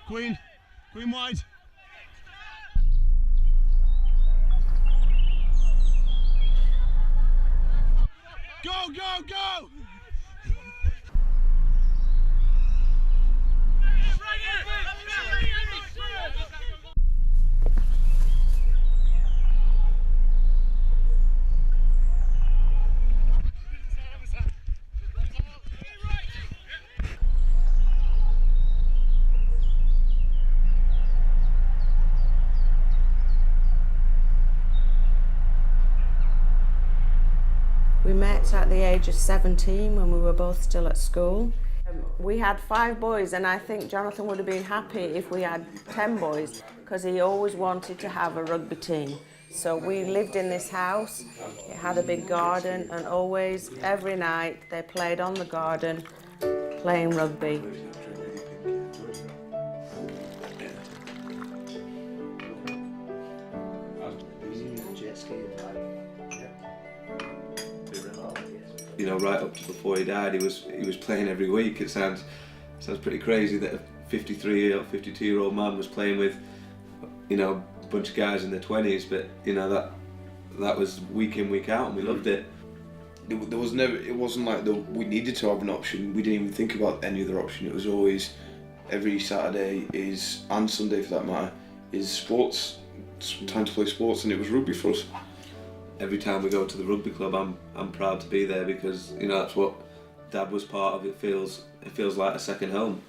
Queen wide. Go, go, go! We met at the age of 17 when we were both still at school. We had 5 boys, and I think Jonathan would have been happy if we had 10 boys, because he always wanted to have a rugby team. So we lived in this house, it had a big garden, and always, every night, they played on the garden, playing rugby. You know, right up to before he died, he was playing every week. It sounds pretty crazy that a 53 or 52-year-old man was playing with, you know, a bunch of guys in their 20s. But you know, that was week in, week out, and we loved it. There was never. It wasn't like we needed to have an option. We didn't even think about any other option. It was always every Saturday and Sunday for that matter is sports. Time to play sports, and it was rugby for us. Every time we go to the rugby club, I'm proud to be there, because you know that's what Dad was part of. It feels like a second home.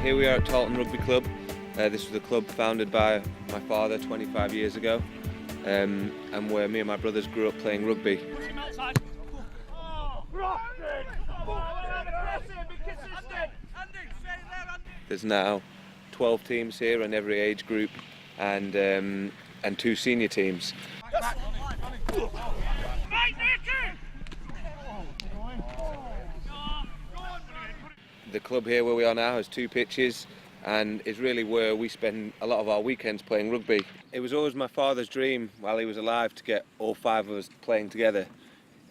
Here we are at Taunton Rugby Club. This was a club founded by my father 25 years ago, and where me and my brothers grew up playing rugby. There's now 12 teams here in every age group, and 2 senior teams. The club here where we are now has 2 pitches, and is really where we spend a lot of our weekends playing rugby. It was always my father's dream while he was alive to get all 5 of us playing together.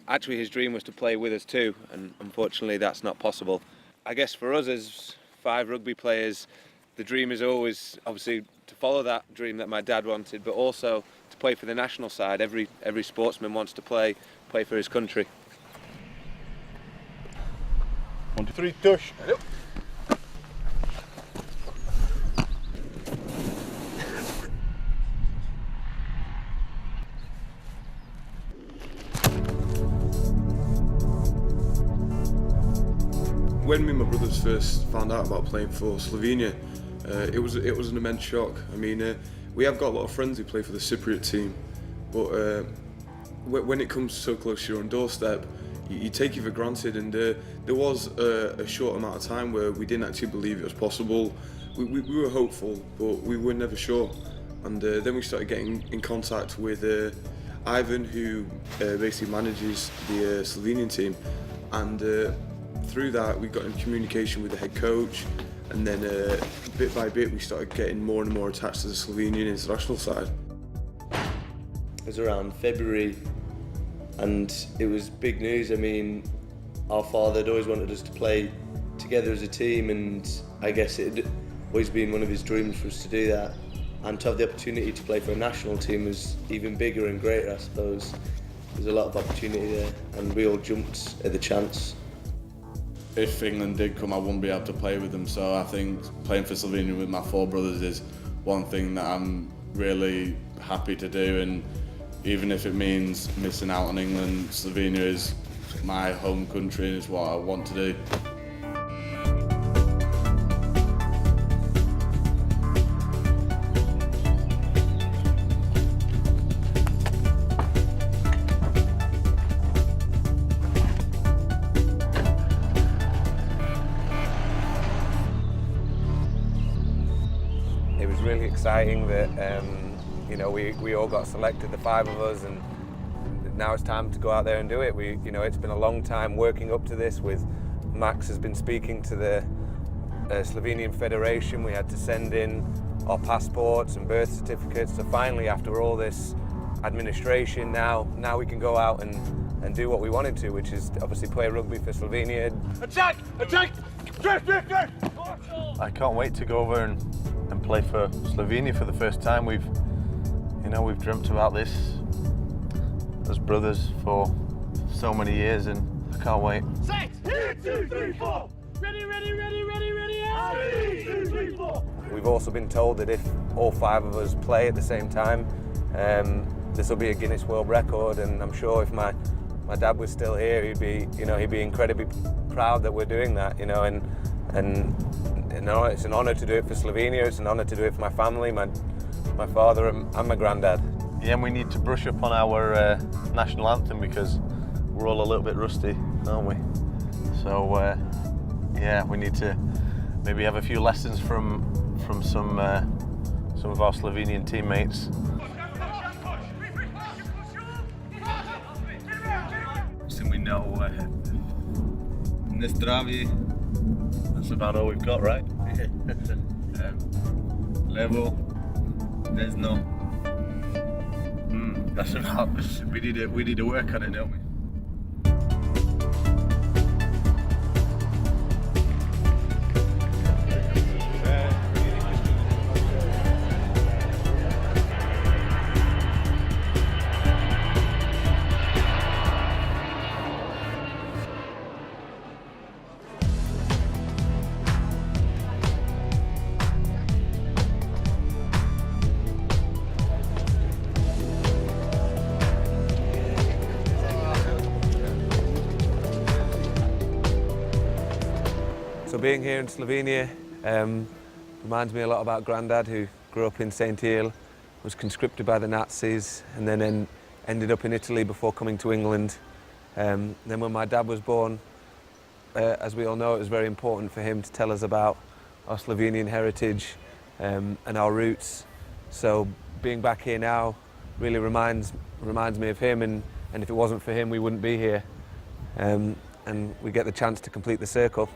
Actually, his dream was to play with us too, and unfortunately that's not possible. I guess for us as 5 rugby players, the dream is always obviously to follow that dream that my dad wanted, but also to play for the national side. Every sportsman wants to play for his country. 1, 2, 3, tush. When me and my brothers first found out about playing for Slovenia, it was an immense shock. I mean, we have got a lot of friends who play for the Cypriot team, but when it comes so close to your own doorstep, you take it for granted. And there was a short amount of time where we didn't actually believe it was possible. We were hopeful, but we were never sure. And then we started getting in contact with Ivan, who basically manages the Slovenian team, and through that we got in communication with the head coach, and then bit by bit we started getting more and more attached to the Slovenian international side. It was around February, and it was big news. I mean, our father had always wanted us to play together as a team, and I guess it had always been one of his dreams for us to do that. And to have the opportunity to play for a national team was even bigger and greater, I suppose. There's a lot of opportunity there, and we all jumped at the chance. If England did come, I wouldn't be able to play with them, so I think playing for Slovenia with my 4 brothers is one thing that I'm really happy to do, and even if it means missing out on England, Slovenia is my home country and it's what I want to do. really exciting that you know, we all got selected, the 5 of us, and now it's time to go out there and do it. You know, it's been a long time working up to this. With Max has been speaking to the Slovenian Federation. We had to send in our passports and birth certificates. So finally, after all this administration, now we can go out and do what we wanted to, which is obviously play rugby for Slovenia. Attack! Attack! Drift, drift, drift! I can't wait to go over and play for Slovenia for the first time. We've dreamt about this as brothers for so many years, and I can't wait. Set! Here, 2, 3, 4! Ready, ready, ready, ready, ready, out! 2, 3, 4! We've also been told that if all 5 of us play at the same time, this will be a Guinness World Record, and I'm sure if my dad was still here, he'd be incredibly proud that we're doing that, you know, and it's an honour to do it for Slovenia. It's an honour to do it for my family, my father and my granddad. Yeah, and we need to brush up on our national anthem because we're all a little bit rusty, aren't we? So yeah, we need to maybe have a few lessons from some of our Slovenian teammates. So we know Nezdravi. That's about all we've got, right? Level. There's no. That's about. We need to work on it, don't we? So being here in Slovenia reminds me a lot about Grandad, who grew up in St. Eel, was conscripted by the Nazis, and then ended up in Italy before coming to England. Then when my dad was born, as we all know, it was very important for him to tell us about our Slovenian heritage and our roots. So being back here now really reminds me of him, and if it wasn't for him, we wouldn't be here. And we get the chance to complete the circle.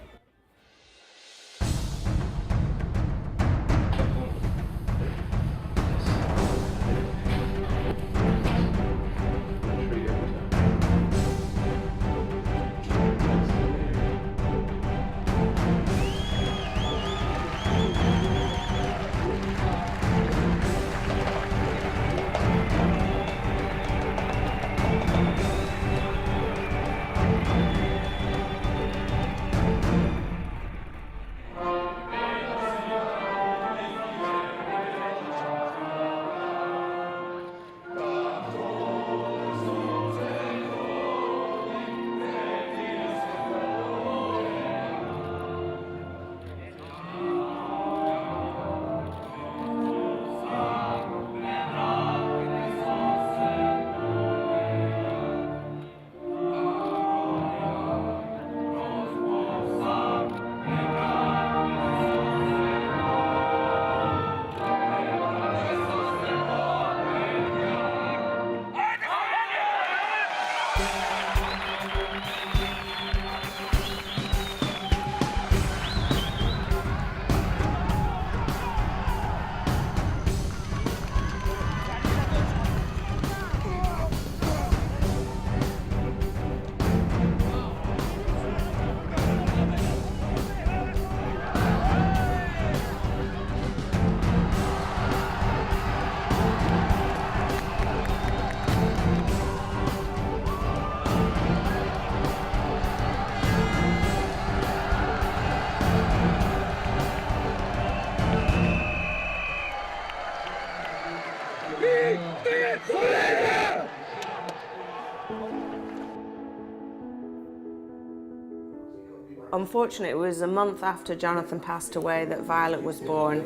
Unfortunately, it was a month after Jonathan passed away that Violet was born,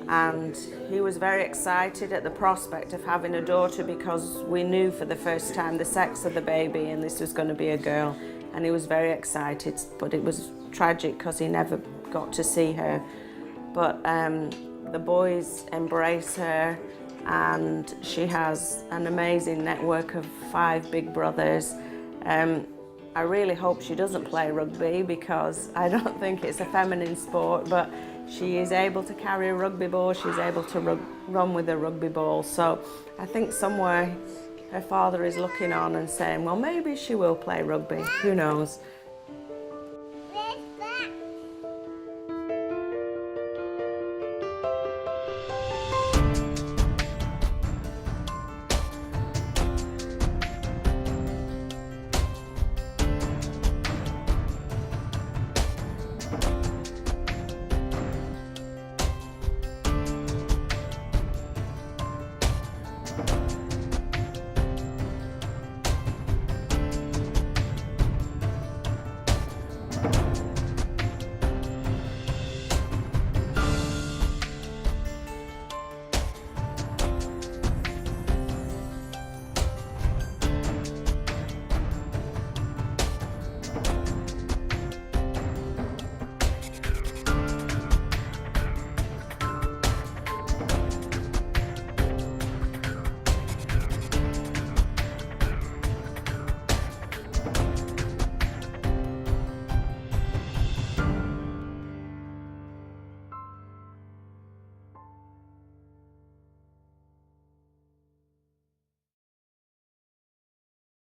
and he was very excited at the prospect of having a daughter because we knew for the first time the sex of the baby and this was going to be a girl, and he was very excited, but it was tragic because he never got to see her. But The boys embrace her, and she has an amazing network of 5 big brothers. I really hope she doesn't play rugby because I don't think it's a feminine sport, but she is able to carry a rugby ball, she's able to run with a rugby ball. So I think somewhere her father is looking on and saying, well, maybe she will play rugby, who knows.